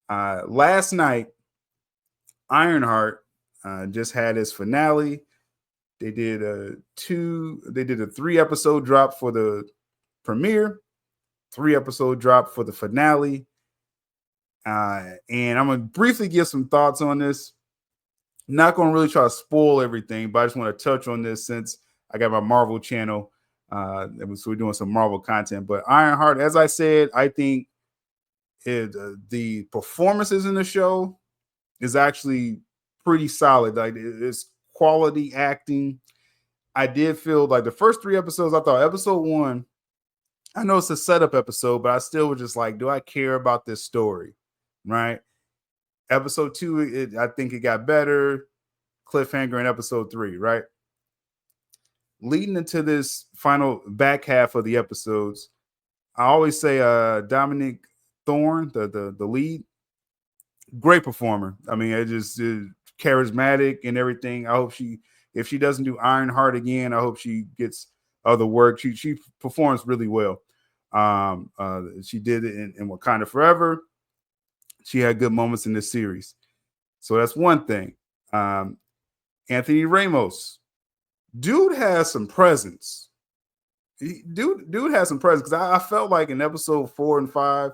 Last night, Ironheart just had his finale. They did a 3 episode drop for the premiere, 3 episode drop for the finale. And I'm gonna briefly give some thoughts on this. Not gonna really try to spoil everything, but I just want to touch on this since I got my Marvel channel. So we're doing some Marvel content. But Ironheart, as I said, I think the performances in the show is actually pretty solid. Like it's quality acting. I did feel like the first 3 episodes, I thought episode one, I know it's a setup episode, but I still was just like, do I care about this story? Right. Episode two, I think it got better. Cliffhanger in episode three, right? Leading into this final back half of the episodes, I always say Dominic Thorne, the lead, great performer. I mean, it just charismatic and everything. I hope if she doesn't do Ironheart again, I hope she gets other work. She performs really well. She did it in Wakanda Forever. She had good moments in this series. So that's one thing. Anthony Ramos, dude has some presence. Dude has some presence because I felt like in episode 4 and 5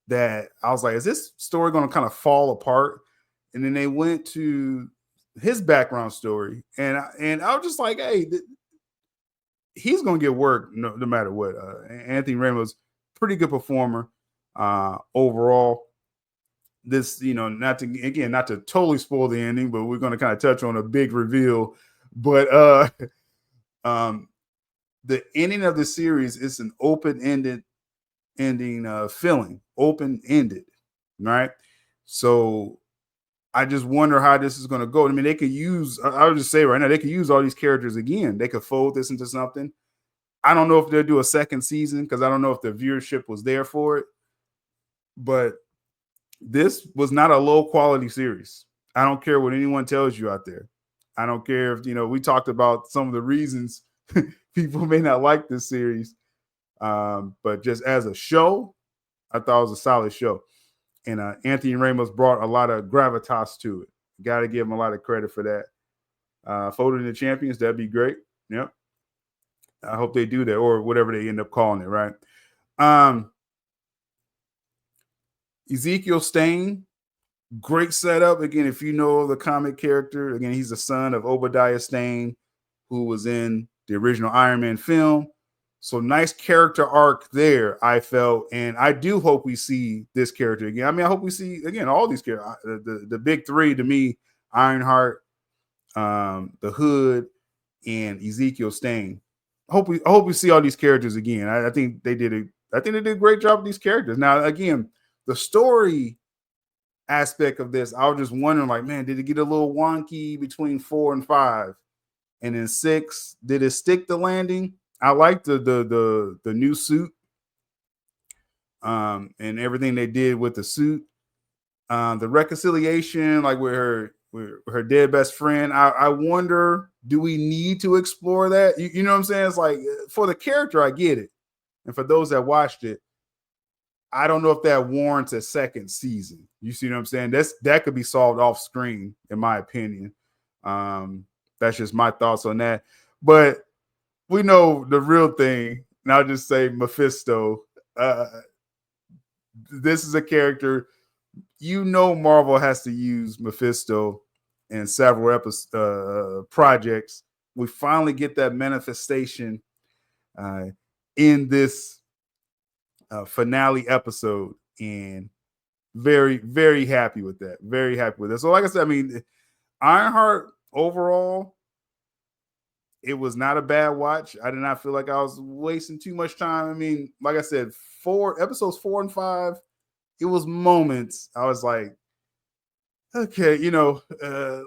that I was like, is this story going to kind of fall apart? And then they went to his background story, and I was just like, hey, he's going to get work no matter what. Anthony Ramos, pretty good performer overall. This, not to totally spoil the ending, but we're going to kind of touch on a big reveal. But the ending of the series is an open-ended ending, feeling, open-ended, right? So I just wonder how this is going to go. I mean, they could use, I'll just say right now, they could use all these characters again. They could fold this into something. I don't know if they'll do a second season because I don't know if the viewership was there for it. But this was not a low quality series. I don't care what anyone tells you out there. I don't care if, we talked about some of the reasons people may not like this series. But just as a show, I thought it was a solid show. And Anthony Ramos brought a lot of gravitas to it. Got to give him a lot of credit for that. Folding the champions, that'd be great. Yep. I hope they do that, or whatever they end up calling it, right? Ezekiel Stain, great setup. Again, if you know the comic character, again, he's the son of Obadiah Stane, who was in the original Iron Man film. So nice character arc there, I felt. And I do hope we see this character again. I mean, I hope we see, again, all these characters. The big three to me, Ironheart, the Hood, and Ezekiel Stain. I hope we see all these characters again. I think they did a great job with these characters. Now, again, the story aspect of this, I was just wondering, like, man, did it get a little wonky between 4 and 5? And in 6, did it stick the landing? I like the new suit and everything they did with the suit. The reconciliation, like with her dead best friend. I wonder, do we need to explore that? You know what I'm saying? It's like, for the character, I get it. And for those that watched it, I don't know if that warrants a second season. You see what I'm saying? That could be solved off screen, in my opinion. That's just my thoughts on that. But we know the real thing, and I'll just say Mephisto. This is a character, Marvel has to use Mephisto in several projects. We finally get that manifestation in this finale episode, and very, very happy with that. Very happy with it. So, like I said, I mean, Ironheart overall, it was not a bad watch. I did not feel like I was wasting too much time. I mean, like I said, episodes 4 and 5, it was moments I was like, okay,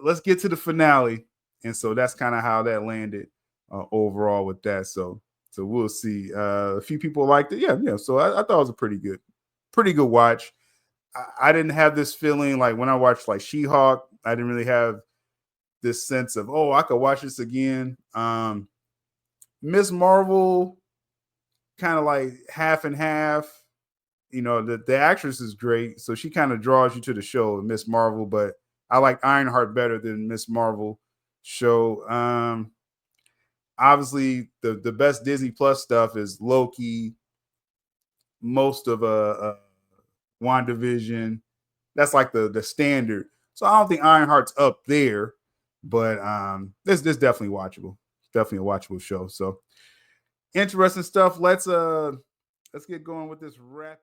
let's get to the finale. And so that's kind of how that landed overall with that. So we'll see. A few people liked it. Yeah. So I thought it was a pretty good watch. I didn't have this feeling like when I watched like She-Hulk, I didn't really have this sense of, I could watch this again. Miss Marvel, kind of like half and half. the actress is great, so she kind of draws you to the show, Miss Marvel. But I like Ironheart better than Miss Marvel show. Obviously, the best Disney Plus stuff is Loki, most of WandaVision. That's like the standard. So I don't think Ironheart's up there, but this definitely watchable. Definitely a watchable show. So interesting stuff. Let's get going with this rapid.